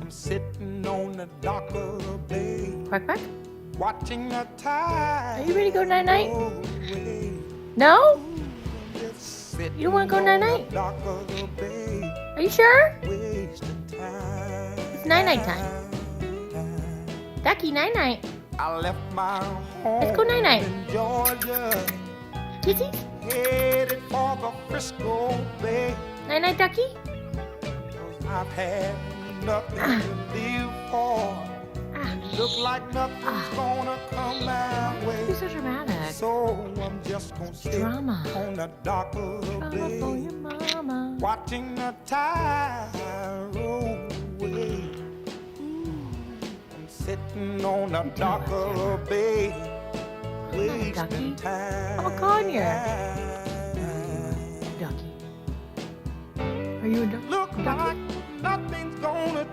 I'm sitting on the dock of the bay, Quack, quack. watching the tide. Are you ready to go night-night? roll away. No? Just sitting You don't want to go night-night? on the dock of the bay, Are you sure? wasting time. It's night-night time. Ducky, night-night. I left my home Let's go night-night. in Georgia, Kizzy? headed for the Frisco Bay. Night-night, Ducky? 'Cause I've had nothing to live for. Look like nothing's gonna come my way. You're so dramatic. So I'm just gonna sit Drama. on the dock of the Drama for bay, your mama. watching the tide roll away. I'm sitting on the dock of the bay, Ducky. wasting time. I'm a conure. Ducky. Are you a duck? Look Ducky? like nothing's gonna